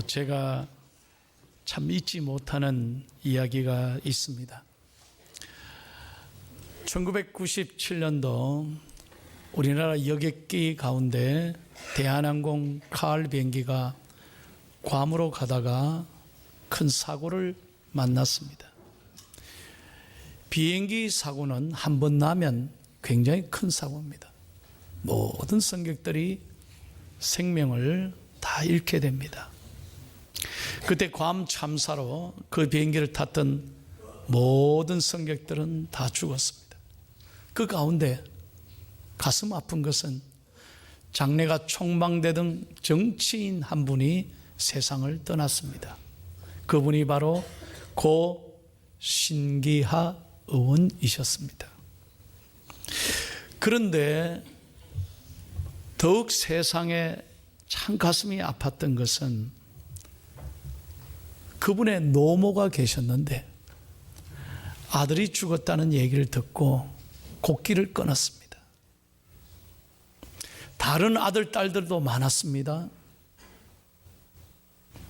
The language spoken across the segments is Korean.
제가 참 잊지 못하는 이야기가 있습니다. 1997년도 우리나라 여객기 가운데 대한항공 카알 비행기가 괌으로 가다가 큰 사고를 만났습니다. 비행기 사고는 한 번 나면 굉장히 큰 사고입니다. 모든 승객들이 생명을 다 잃게 됩니다. 그때 괌 참사로 그 비행기를 탔던 모든 승객들은 다 죽었습니다. 그 가운데 가슴 아픈 것은 장래가 촉망되던 정치인 한 분이 세상을 떠났습니다. 그분이 바로 고 신기하 의원이셨습니다. 그런데 더욱 세상에 참 가슴이 아팠던 것은 그분의 노모가 계셨는데 아들이 죽었다는 얘기를 듣고 곡기를 끊었습니다. 다른 아들, 딸들도 많았습니다.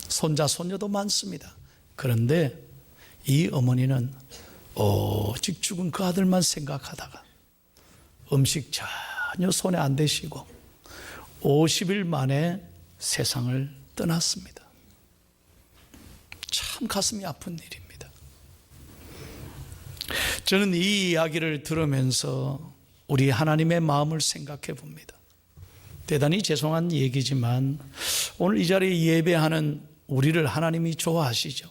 손자, 손녀도 많습니다. 그런데 이 어머니는 오직 죽은 그 아들만 생각하다가 음식 전혀 손에 안 대시고 50일 만에 세상을 떠났습니다. 참 가슴이 아픈 일입니다. 저는 이 이야기를 들으면서 우리 하나님의 마음을 생각해 봅니다. 대단히 죄송한 얘기지만 오늘 이 자리에 예배하는 우리를 하나님이 좋아하시죠.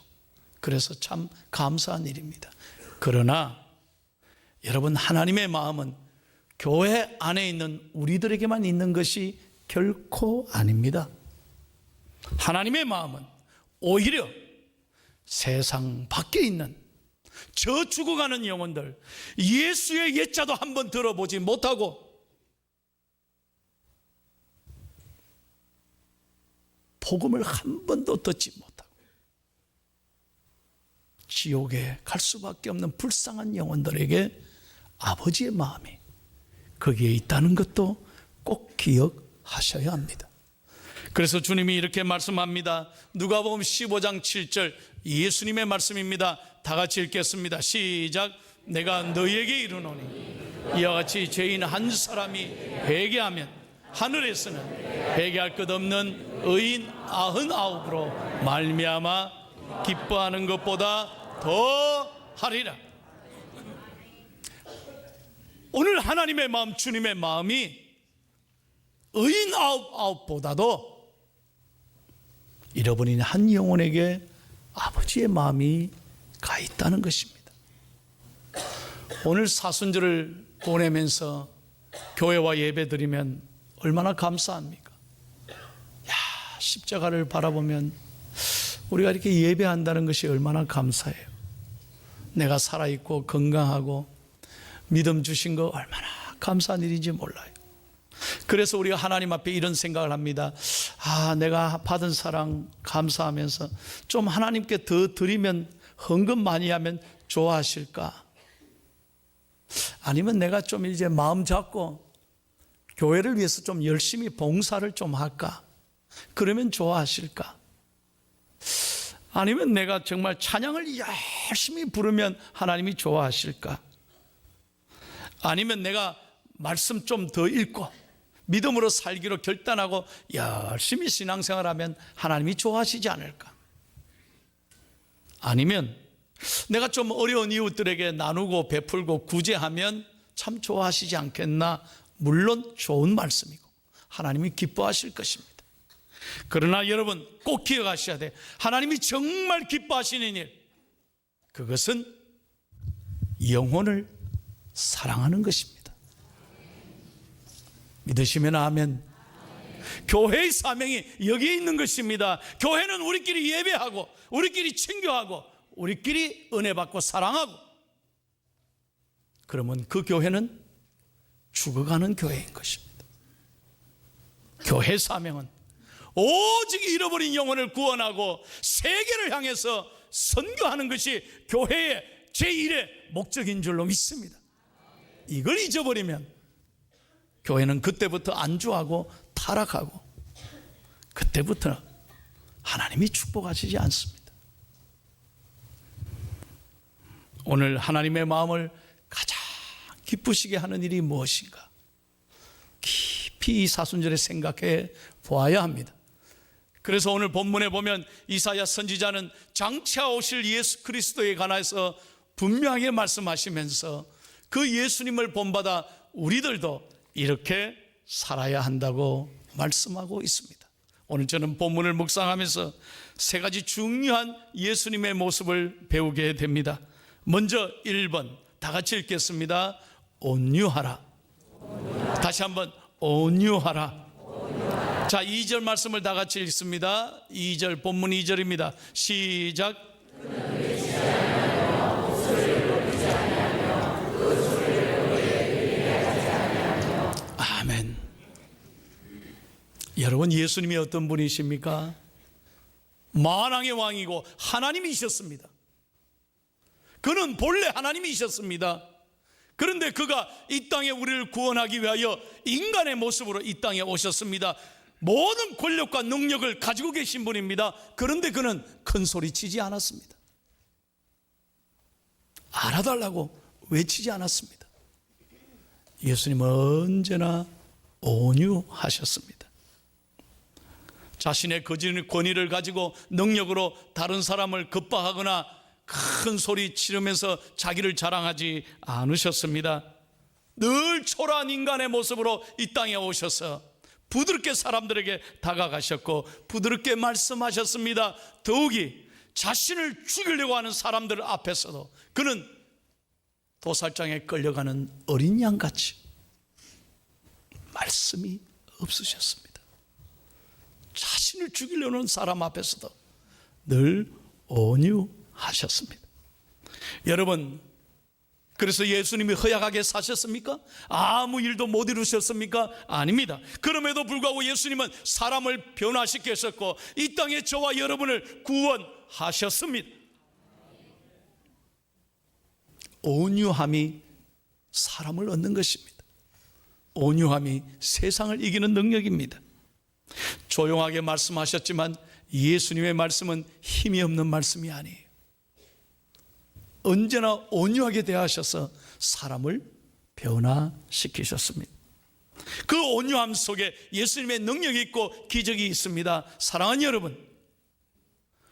그래서 참 감사한 일입니다. 그러나 여러분, 하나님의 마음은 교회 안에 있는 우리들에게만 있는 것이 결코 아닙니다. 하나님의 마음은 오히려 세상 밖에 있는 저 죽어가는 영혼들, 예수의 예자도 한번 들어보지 못하고 복음을 한 번도 듣지 못하고 지옥에 갈 수밖에 없는 불쌍한 영혼들에게 아버지의 마음이 거기에 있다는 것도 꼭 기억하셔야 합니다. 그래서 주님이 이렇게 말씀합니다. 누가복음 15장 7절 예수님의 말씀입니다. 다 같이 읽겠습니다. 시작. 내가 너희에게 이르노니 이와 같이 죄인 한 사람이 회개하면 하늘에서는 회개할 것 없는 의인 99으로 말미암아 기뻐하는 것보다 더 하리라. 오늘 하나님의 마음, 주님의 마음이 의인 99보다도 잃어버린 한 영혼에게 아버지의 마음이 가 있다는 것입니다. 오늘 사순절을 보내면서 교회와 예배 드리면 얼마나 감사합니까? 십자가를 바라보면 우리가 이렇게 예배한다는 것이 얼마나 감사해요. 내가 살아있고 건강하고 믿음 주신 거 얼마나 감사한 일인지 몰라요. 그래서 우리가 하나님 앞에 이런 생각을 합니다. 내가 받은 사랑 감사하면서 좀 하나님께 더 드리면, 헌금 많이 하면 좋아하실까? 아니면 내가 좀 이제 마음 잡고 교회를 위해서 좀 열심히 봉사를 좀 할까? 그러면 좋아하실까? 아니면 내가 정말 찬양을 열심히 부르면 하나님이 좋아하실까? 아니면 내가 말씀 좀 더 읽고 믿음으로 살기로 결단하고 열심히 신앙생활하면 하나님이 좋아하시지 않을까? 아니면 내가 좀 어려운 이웃들에게 나누고 베풀고 구제하면 참 좋아하시지 않겠나? 물론 좋은 말씀이고 하나님이 기뻐하실 것입니다. 그러나 여러분 꼭 기억하셔야 돼요. 하나님이 정말 기뻐하시는 일, 그것은 영혼을 사랑하는 것입니다. 믿으시면 아멘. 교회의 사명이 여기에 있는 것입니다. 교회는 우리끼리 예배하고 우리끼리 친교하고 우리끼리 은혜 받고 사랑하고, 그러면 그 교회는 죽어가는 교회인 것입니다. 교회 사명은 오직 잃어버린 영혼을 구원하고 세계를 향해서 선교하는 것이 교회의 제1의 목적인 줄로 믿습니다. 이걸 잊어버리면 교회는 그때부터 안주하고 타락하고 그때부터 하나님이 축복하시지 않습니다. 오늘 하나님의 마음을 가장 기쁘시게 하는 일이 무엇인가? 깊이 이 사순절에 생각해 보아야 합니다. 그래서 오늘 본문에 보면 이사야 선지자는 장차 오실 예수 그리스도에 관해서 분명하게 말씀하시면서 그 예수님을 본받아 우리들도 이렇게 살아야 한다고 말씀하고 있습니다. 오늘 저는 본문을 묵상하면서 세 가지 중요한 예수님의 모습을 배우게 됩니다. 먼저 1번 다 같이 읽겠습니다. 온유하라. 다시 한번 온유하라. 자, 2절 말씀을 다 같이 읽습니다. 2절 본문 2절입니다. 시작. 아멘. 여러분, 예수님이 어떤 분이십니까? 만왕의 왕이고 하나님이셨습니다. 그는 본래 하나님이셨습니다. 그런데 그가 이 땅에 우리를 구원하기 위하여 인간의 모습으로 이 땅에 오셨습니다. 모든 권력과 능력을 가지고 계신 분입니다. 그런데 그는 큰 소리 치지 않았습니다. 알아달라고 외치지 않았습니다. 예수님은 언제나 온유하셨습니다. 자신의 권위를 가지고 능력으로 다른 사람을 겁박하거나 큰 소리 치르면서 자기를 자랑하지 않으셨습니다. 늘 초라한 인간의 모습으로 이 땅에 오셔서 부드럽게 사람들에게 다가가셨고 부드럽게 말씀하셨습니다. 더욱이 자신을 죽이려고 하는 사람들 앞에서도 그는 도살장에 끌려가는 어린 양같이 말씀이 없으셨습니다. 자신을 죽이려는 사람 앞에서도 늘 온유하셨습니다. 여러분, 그래서 예수님이 허약하게 사셨습니까? 아무 일도 못 이루셨습니까? 아닙니다. 그럼에도 불구하고 예수님은 사람을 변화시켰었고 이 땅에 저와 여러분을 구원하셨습니다. 온유함이 사람을 얻는 것입니다. 온유함이 세상을 이기는 능력입니다. 조용하게 말씀하셨지만 예수님의 말씀은 힘이 없는 말씀이 아니에요. 언제나 온유하게 대하셔서 사람을 변화시키셨습니다. 그 온유함 속에 예수님의 능력이 있고 기적이 있습니다. 사랑하는 여러분,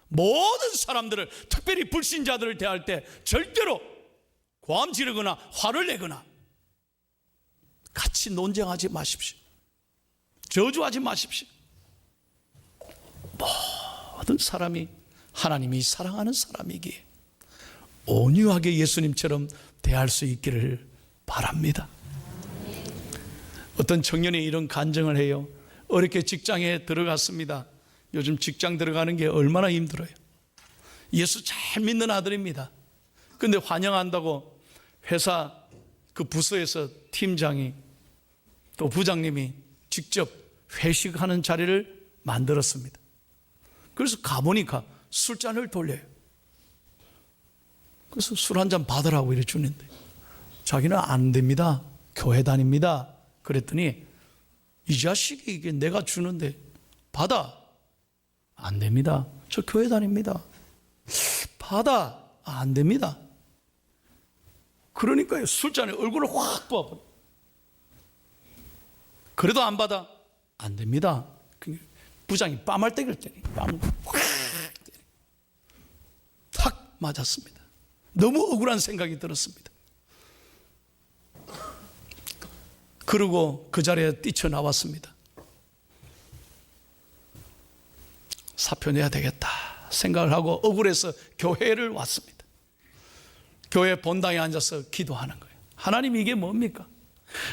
모든 사람들을, 특별히 불신자들을 대할 때 절대로 고함 지르거나 화를 내거나 같이 논쟁하지 마십시오. 저주하지 마십시오. 모든 사람이 하나님이 사랑하는 사람이기에 온유하게 예수님처럼 대할 수 있기를 바랍니다. 어떤 청년이 이런 간증을 해요. 어렵게 직장에 들어갔습니다. 요즘 직장 들어가는 게 얼마나 힘들어요. 예수 잘 믿는 아들입니다. 그런데 환영한다고 회사 그 부서에서 팀장이 또 부장님이 직접 회식하는 자리를 만들었습니다. 그래서 가보니까 술잔을 돌려요. 그래서 술 한 잔 받으라고 이래 주는데 자기는 안 됩니다. 교회 다닙니다. 그랬더니 이 자식이 이게 내가 주는데 받아. 안 됩니다. 저 교회 다닙니다. 받아. 안 됩니다. 그러니까요, 술잔에 얼굴을 확 부어버려. 그래도 안 받아. 안 됩니다. 부장이 뺨알때기를 때리. 뺨을 확 때리. 탁 맞았습니다. 너무 억울한 생각이 들었습니다. 그러고 그 자리에 뛰쳐나왔습니다. 사표 내야 되겠다 생각을 하고 억울해서 교회를 왔습니다. 교회 본당에 앉아서 기도하는 거예요. 하나님, 이게 뭡니까?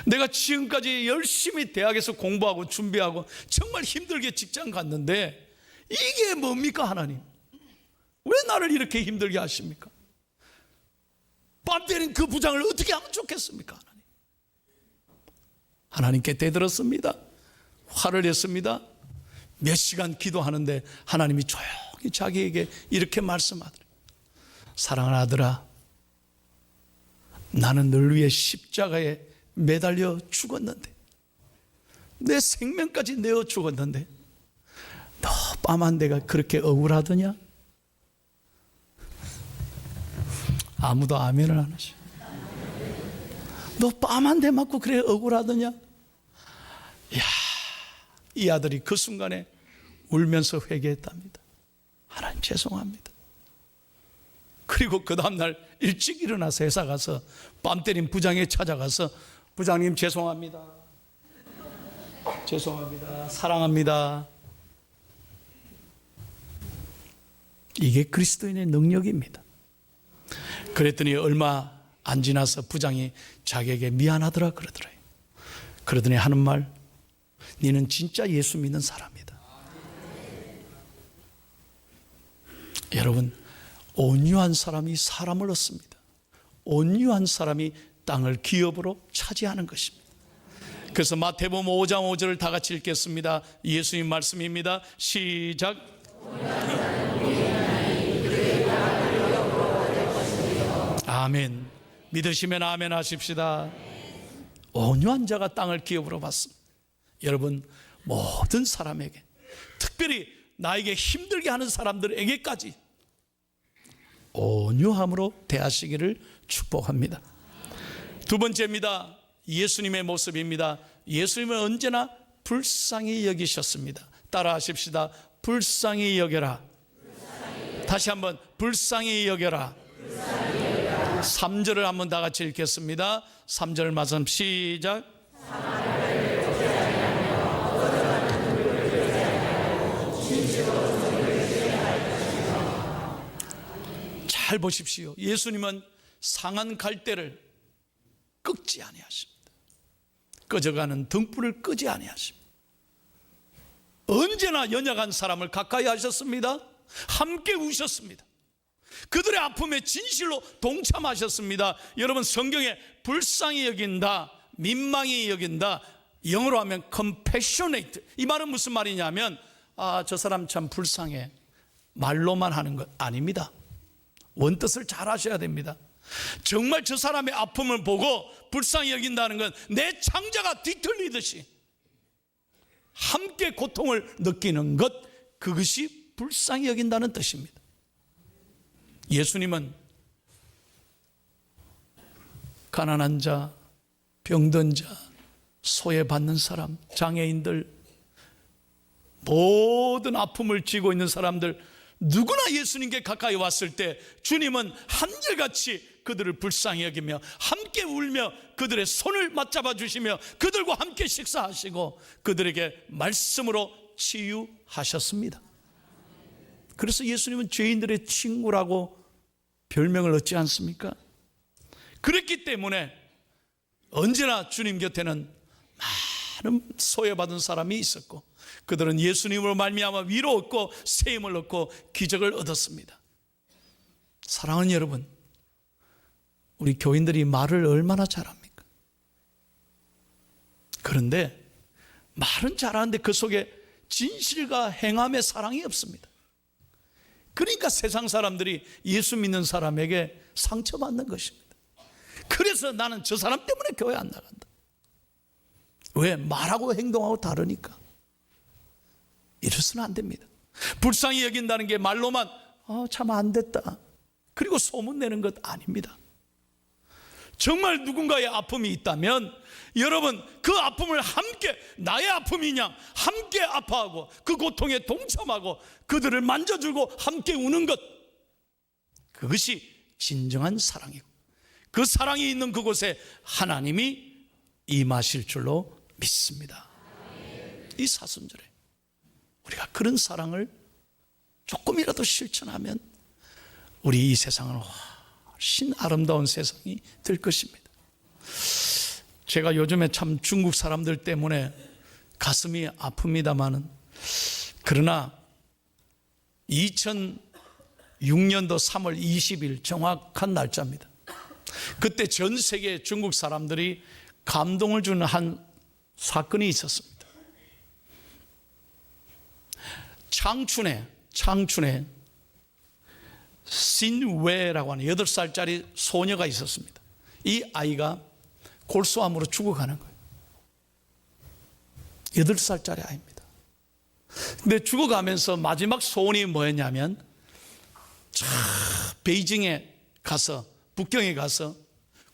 내가 지금까지 열심히 대학에서 공부하고 준비하고 정말 힘들게 직장 갔는데 이게 뭡니까? 하나님, 왜 나를 이렇게 힘들게 하십니까? 뺨 때린 그 부장을 어떻게 하면 좋겠습니까? 하나님. 하나님께 대들었습니다. 화를 냈습니다. 몇 시간 기도하는데 하나님이 조용히 자기에게 이렇게 말씀하더래요. 사랑하는 아들아, 나는 널 위해 십자가에 매달려 죽었는데, 내 생명까지 내어 죽었는데 너 뺨한 대가 그렇게 억울하더냐? 아무도 아멘을 안 하셔. 너 뺨한 대 맞고 그래 억울하더냐? 이야, 이 아들이 그 순간에 울면서 회개했답니다. 하나님 죄송합니다. 그리고 그 다음날 일찍 일어나서 회사 가서 뺨 때린 부장에 찾아가서 부장님 죄송합니다. 죄송합니다. 사랑합니다. 이게 그리스도인의 능력입니다. 그랬더니 얼마 안 지나서 부장이 자기에게 미안하더라 그러더래요. 그러더니 하는 말, 너는 진짜 예수 믿는 사람이다. 여러분, 온유한 사람이 사람을 얻습니다. 온유한 사람이 땅을 기업으로 차지하는 것입니다. 그래서 마태복음 5장 5절을 다 같이 읽겠습니다. 예수님 말씀입니다. 시작. 아멘. 믿으시면 아멘 하십시다. 온유한 자가 땅을 기업으로 받습니다. 여러분, 모든 사람에게, 특별히 나에게 힘들게 하는 사람들에게까지 온유함으로 대하시기를 축복합니다. 두 번째입니다. 예수님의 모습입니다. 예수님은 언제나 불쌍히 여기셨습니다. 따라 하십시다. 불쌍히 여겨라. 다시 한번 불쌍히 여겨라. 3절을 한번 다 같이 읽겠습니다. 3절 말씀 시작. 잘 보십시오. 예수님은 상한 갈대를 꺾지 아니하십니다. 꺼져가는 등불을 끄지 아니하십니다. 언제나 연약한 사람을 가까이 하셨습니다. 함께 우셨습니다. 그들의 아픔에 진실로 동참하셨습니다. 여러분, 성경에 불쌍히 여긴다, 민망히 여긴다, 영어로 하면 compassionate, 이 말은 무슨 말이냐면 저 사람 참 불쌍해, 말로만 하는 것 아닙니다. 원뜻을 잘 하셔야 됩니다. 정말 저 사람의 아픔을 보고 불쌍히 여긴다는 건 내 창자가 뒤틀리듯이 함께 고통을 느끼는 것, 그것이 불쌍히 여긴다는 뜻입니다. 예수님은 가난한 자, 병든 자, 소외받는 사람, 장애인들, 모든 아픔을 쥐고 있는 사람들, 누구나 예수님께 가까이 왔을 때 주님은 한결같이 그들을 불쌍히 여기며 함께 울며 그들의 손을 맞잡아 주시며 그들과 함께 식사하시고 그들에게 말씀으로 치유하셨습니다. 그래서 예수님은 죄인들의 친구라고 별명을 얻지 않습니까? 그랬기 때문에 언제나 주님 곁에는 많은 소외받은 사람이 있었고 그들은 예수님으로 말미암아 위로 얻고 세임을 얻고 기적을 얻었습니다. 사랑하는 여러분, 우리 교인들이 말을 얼마나 잘합니까? 그런데 말은 잘하는데 그 속에 진실과 행함의 사랑이 없습니다. 그러니까 세상 사람들이 예수 믿는 사람에게 상처받는 것입니다. 그래서 나는 저 사람 때문에 교회 안 나간다. 왜? 말하고 행동하고 다르니까. 이래서는 안 됩니다. 불쌍히 여긴다는 게 말로만 참 안 됐다, 그리고 소문내는 것 아닙니다. 정말 누군가의 아픔이 있다면 여러분, 그 아픔을 함께, 나의 아픔이냐 함께 아파하고 그 고통에 동참하고 그들을 만져주고 함께 우는 것, 그것이 진정한 사랑이고 그 사랑이 있는 그곳에 하나님이 임하실 줄로 믿습니다. 이 사순절에 우리가 그런 사랑을 조금이라도 실천하면 우리 이 세상은 훨씬 아름다운 세상이 될 것입니다. 제가 요즘에 참 중국 사람들 때문에 가슴이 아픕니다마는, 그러나 2006년도 3월 20일 정확한 날짜입니다. 그때 전 세계 중국 사람들이 감동을 주는 한 사건이 있었습니다. 창춘에 신웨라고 하는 8살짜리 소녀가 있었습니다. 이 아이가 골수암으로 죽어가는 거예요. 8살짜리 아이입니다. 근데 죽어가면서 마지막 소원이 뭐였냐면 베이징에 가서, 북경에 가서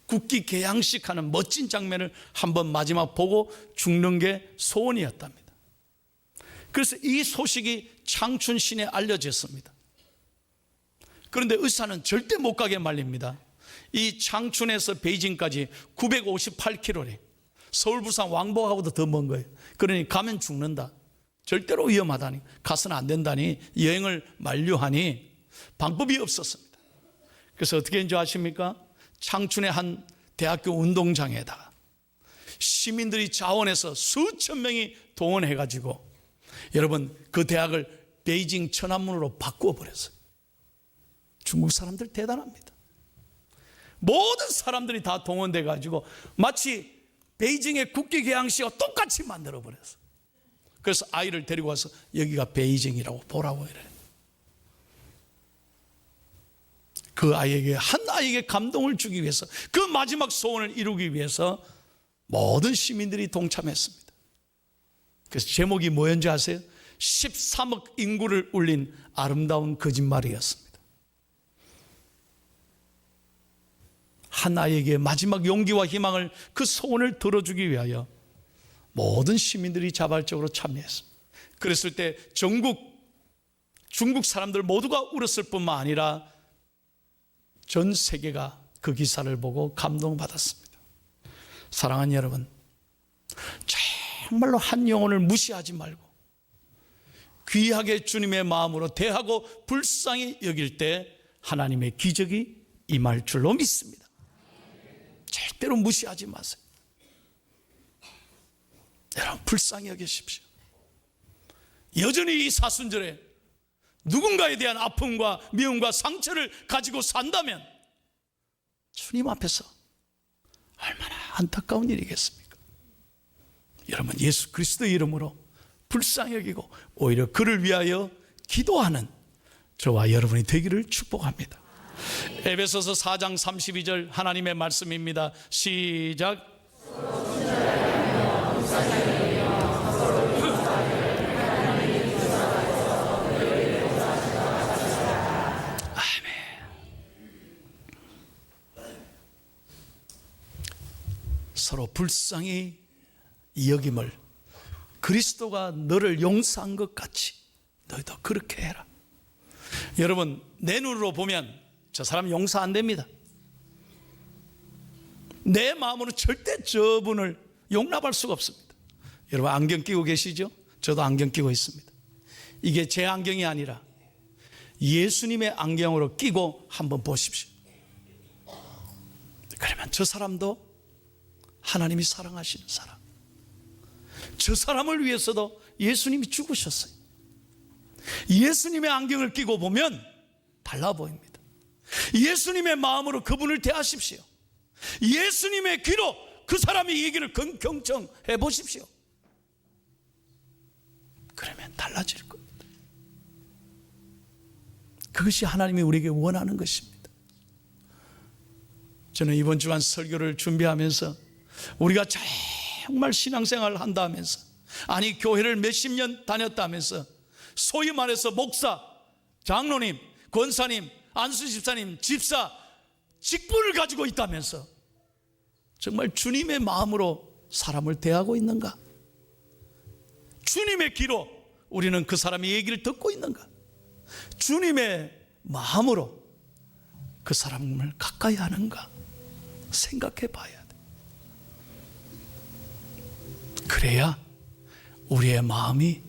국기 개양식 하는 멋진 장면을 한번 마지막 보고 죽는 게 소원이었답니다. 그래서 이 소식이 창춘 시내에 알려졌습니다. 그런데 의사는 절대 못 가게 말립니다. 이 창춘에서 베이징까지 958km래. 서울, 부산 왕복하고도 더 먼 거예요. 그러니 가면 죽는다, 절대로 위험하다니, 가서는 안 된다니 여행을 만류하니 방법이 없었습니다. 그래서 어떻게 했는지 아십니까? 창춘의 한 대학교 운동장에다가 시민들이 자원해서 수천 명이 동원해가지고, 여러분, 그 대학을 베이징 천안문으로 바꾸어버렸어요. 중국 사람들 대단합니다. 모든 사람들이 다 동원돼가지고 마치 베이징의 국기 개양식과 똑같이 만들어버렸어요. 그래서 아이를 데리고 와서 여기가 베이징이라고 보라고 이래요. 그 아이에게, 한 아이에게 감동을 주기 위해서, 그 마지막 소원을 이루기 위해서 모든 시민들이 동참했습니다. 그래서 제목이 뭐였는지 아세요? 13억 인구를 울린 아름다운 거짓말이었습니다. 한 아이에게 마지막 용기와 희망을, 그 소원을 들어주기 위하여 모든 시민들이 자발적으로 참여했습니다. 그랬을 때 중국 사람들 모두가 울었을 뿐만 아니라 전 세계가 그 기사를 보고 감동받았습니다. 사랑하는 여러분, 정말로 한 영혼을 무시하지 말고 귀하게 주님의 마음으로 대하고 불쌍히 여길 때 하나님의 기적이 임할 줄로 믿습니다. 절대로 무시하지 마세요. 여러분, 불쌍히 여기십시오. 여전히 이 사순절에 누군가에 대한 아픔과 미움과 상처를 가지고 산다면 주님 앞에서 얼마나 안타까운 일이겠습니까? 여러분, 예수 그리스도의 이름으로 불쌍히 여기고 오히려 그를 위하여 기도하는 저와 여러분이 되기를 축복합니다. 에베소서 4장 32절 하나님의 말씀입니다. 시작. 서로 불쌍히 여김을, 그리스도가 너를 용서한 것 같이 너희도 그렇게 해라. 여러분, 내 눈으로 보면 저 사람 용서 안 됩니다. 내 마음으로 절대 저분을 용납할 수가 없습니다. 여러분, 안경 끼고 계시죠? 저도 안경 끼고 있습니다. 이게 제 안경이 아니라 예수님의 안경으로 끼고 한번 보십시오. 그러면 저 사람도 하나님이 사랑하시는 사람, 저 사람을 위해서도 예수님이 죽으셨어요. 예수님의 안경을 끼고 보면 달라 보입니다. 예수님의 마음으로 그분을 대하십시오. 예수님의 귀로 그 사람의 얘기를 경청해 보십시오. 그러면 달라질 겁니다. 그것이 하나님이 우리에게 원하는 것입니다. 저는 이번 주간 설교를 준비하면서 우리가 정말 신앙생활을 한다면서, 아니 교회를 몇십 년 다녔다면서, 소위 말해서 목사, 장로님, 권사님, 안수집사님, 집사 직분을 가지고 있다면서 정말 주님의 마음으로 사람을 대하고 있는가? 주님의 귀로 우리는 그 사람의 얘기를 듣고 있는가? 주님의 마음으로 그 사람을 가까이 하는가? 생각해 봐야 돼. 그래야 우리의 마음이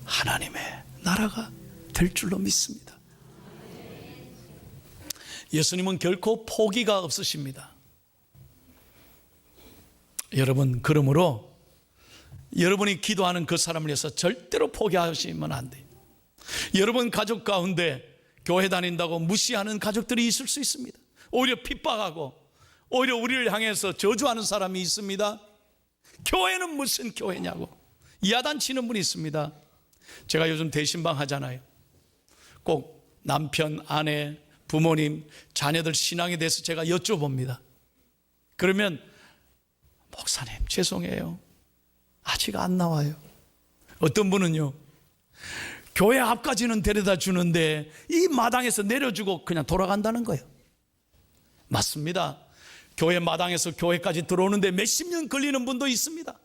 하나님의 나라가 될 줄로 믿습니다. 예수님은 결코 포기가 없으십니다. 여러분, 그러므로 여러분이 기도하는 그 사람을 위해서 절대로 포기하시면 안 돼요. 여러분 가족 가운데 교회 다닌다고 무시하는 가족들이 있을 수 있습니다. 오히려 핍박하고 오히려 우리를 향해서 저주하는 사람이 있습니다. 교회는 무슨 교회냐고 야단치는 분이 있습니다. 제가 요즘 대신방 하잖아요. 꼭 남편, 아내, 부모님, 자녀들 신앙에 대해서 제가 여쭤봅니다. 그러면 목사님 죄송해요, 아직 안 나와요. 어떤 분은요, 교회 앞까지는 데려다 주는데 이 마당에서 내려주고 그냥 돌아간다는 거예요. 맞습니다. 교회 마당에서 교회까지 들어오는데 몇십 년 걸리는 분도 있습니다.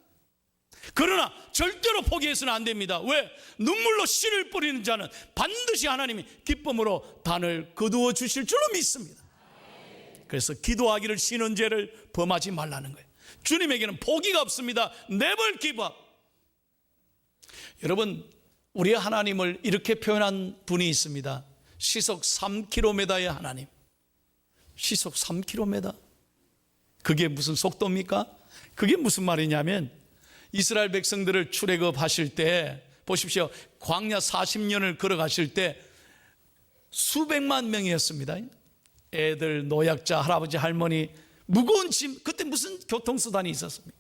그러나 절대로 포기해서는 안 됩니다. 왜? 눈물로 씨를 뿌리는 자는 반드시 하나님이 기쁨으로 단을 거두어 주실 줄로 믿습니다. 그래서 기도하기를 쉬는 죄를 범하지 말라는 거예요. 주님에게는 포기가 없습니다. Never give up. 여러분, 우리 하나님을 이렇게 표현한 분이 있습니다. 시속 3km의 하나님. 시속 3km. 그게 무슨 속도입니까? 그게 무슨 말이냐면 이스라엘 백성들을 출애굽하실 때 보십시오. 광야 40년을 걸어가실 때 수백만 명이었습니다. 애들, 노약자, 할아버지, 할머니, 무거운 짐. 그때 무슨 교통수단이 있었습니까?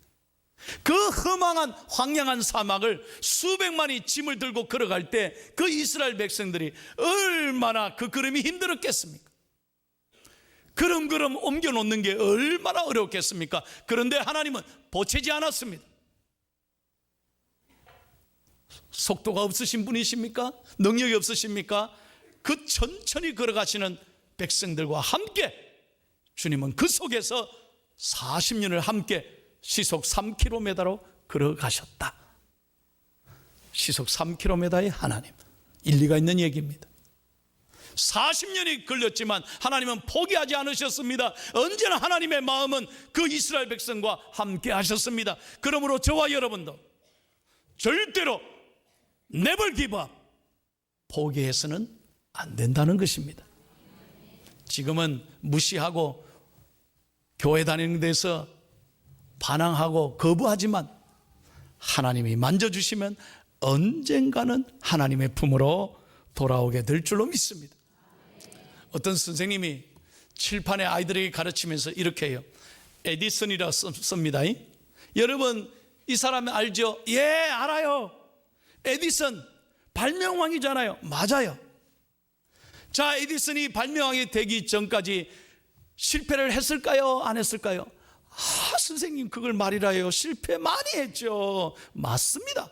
그 험한 황량한 사막을 수백만이 짐을 들고 걸어갈 때 그 이스라엘 백성들이 얼마나 그 걸음이 힘들었겠습니까? 걸음걸음 옮겨놓는 게 얼마나 어려웠겠습니까? 그런데 하나님은 보채지 않았습니다. 속도가 없으신 분이십니까? 능력이 없으십니까? 그 천천히 걸어가시는 백성들과 함께 주님은 그 속에서 40년을 함께 시속 3km로 걸어가셨다. 시속 3km의 하나님. 일리가 있는 얘기입니다. 40년이 걸렸지만 하나님은 포기하지 않으셨습니다. 언제나 하나님의 마음은 그 이스라엘 백성과 함께 하셨습니다. 그러므로 저와 여러분도 절대로 never give up. 포기해서는 안 된다는 것입니다. 지금은 무시하고 교회 다니는 데서 반항하고 거부하지만 하나님이 만져주시면 언젠가는 하나님의 품으로 돌아오게 될 줄로 믿습니다. 어떤 선생님이 칠판에 아이들에게 가르치면서 이렇게 해요. 에디슨이라고 씁니다. 여러분 이 사람 알죠? 예, 알아요. 에디슨 발명왕이잖아요. 맞아요. 자, 에디슨이 발명왕이 되기 전까지 실패를 했을까요? 안 했을까요? 선생님 그걸 말이라 해요. 실패 많이 했죠. 맞습니다.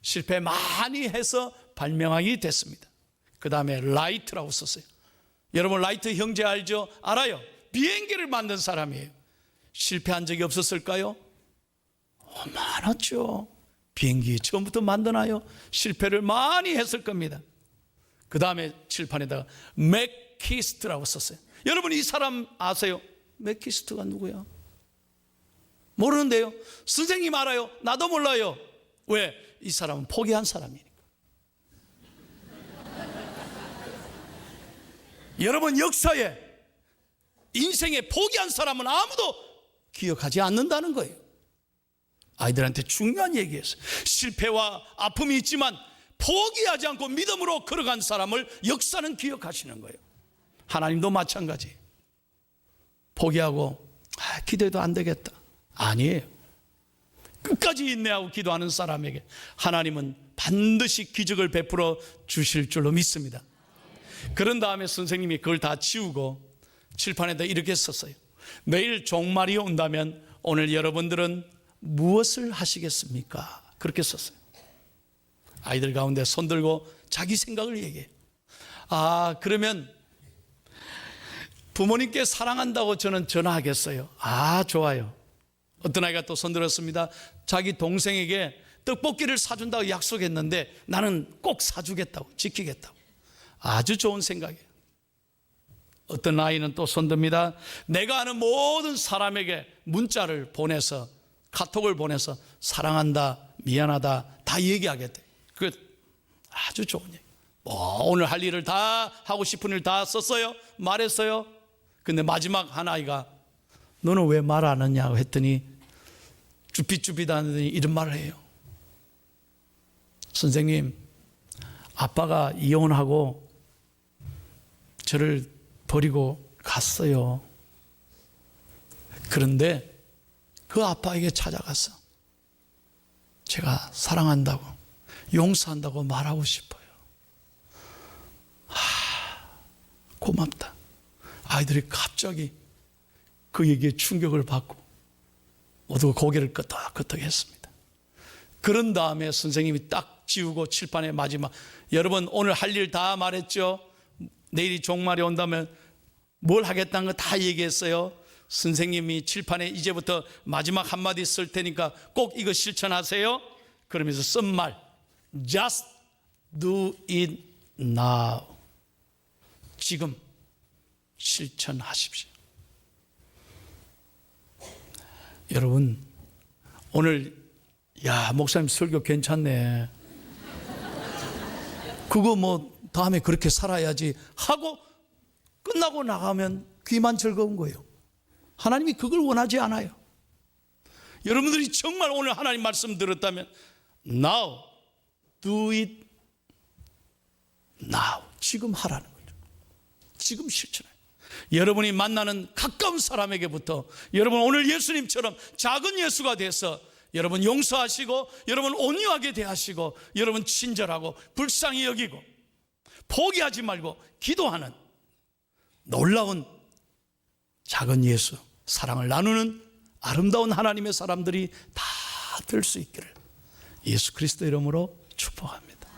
실패 많이 해서 발명왕이 됐습니다. 그 다음에 라이트라고 썼어요. 여러분 라이트 형제 알죠? 알아요. 비행기를 만든 사람이에요. 실패한 적이 없었을까요? 많았죠. 비행기 처음부터 만드나요? 실패를 많이 했을 겁니다. 그 다음에 칠판에다가 맥키스트라고 썼어요. 여러분 이 사람 아세요? 맥키스트가 누구야? 모르는데요. 선생님 알아요? 나도 몰라요. 왜? 이 사람은 포기한 사람이니까. 여러분 역사에 인생에 포기한 사람은 아무도 기억하지 않는다는 거예요. 아이들한테 중요한 얘기였어요. 실패와 아픔이 있지만 포기하지 않고 믿음으로 걸어간 사람을 역사는 기억하시는 거예요. 하나님도 마찬가지. 포기하고 기도해도 안 되겠다. 아니에요. 끝까지 인내하고 기도하는 사람에게 하나님은 반드시 기적을 베풀어 주실 줄로 믿습니다. 그런 다음에 선생님이 그걸 다 지우고 칠판에다 이렇게 썼어요. 내일 종말이 온다면 오늘 여러분들은 무엇을 하시겠습니까? 그렇게 썼어요. 아이들 가운데 손 들고 자기 생각을 얘기해요. 그러면 부모님께 사랑한다고 저는 전화하겠어요. 좋아요. 어떤 아이가 또 손 들었습니다. 자기 동생에게 떡볶이를 사준다고 약속했는데 나는 꼭 사주겠다고, 지키겠다고. 아주 좋은 생각이에요. 어떤 아이는 또 손듭니다. 내가 아는 모든 사람에게 문자를 보내서, 카톡을 보내서 사랑한다, 미안하다 다 얘기하겠대. 그 아주 좋은 얘기. 오늘 할 일을 다 하고 싶은 일 다 썼어요? 말했어요? 근데 마지막 한 아이가 너는 왜 말 안 하냐고 했더니 쭈삣쭈삣 하더니 이런 말을 해요. 선생님, 아빠가 이혼하고 저를 버리고 갔어요. 그런데 그 아빠에게 찾아가서 제가 사랑한다고, 용서한다고 말하고 싶어요. 고맙다. 아이들이 갑자기 그 얘기에 충격을 받고 모두 고개를 끄덕끄덕 했습니다. 그런 다음에 선생님이 딱 지우고 칠판에 마지막, 여러분 오늘 할 일 다 말했죠? 내일이 종말이 온다면 뭘 하겠다는 거 다 얘기했어요. 선생님이 칠판에 이제부터 마지막 한마디 쓸 테니까 꼭 이거 실천하세요. 그러면서 쓴 말, just do it now. 지금 실천하십시오. 여러분, 오늘 야, 목사님 설교 괜찮네, 그거 뭐 다음에 그렇게 살아야지 하고 끝나고 나가면 귀만 즐거운 거예요. 하나님이 그걸 원하지 않아요. 여러분들이 정말 오늘 하나님 말씀 들었다면 now, do it now. 지금 하라는 거죠. 지금 실천해요. 여러분이 만나는 가까운 사람에게부터 여러분 오늘 예수님처럼 작은 예수가 돼서 여러분 용서하시고, 여러분 온유하게 대하시고, 여러분 친절하고 불쌍히 여기고 포기하지 말고 기도하는 놀라운 작은 예수, 사랑을 나누는 아름다운 하나님의 사람들이 다 될 수 있기를 예수 그리스도 이름으로 축복합니다.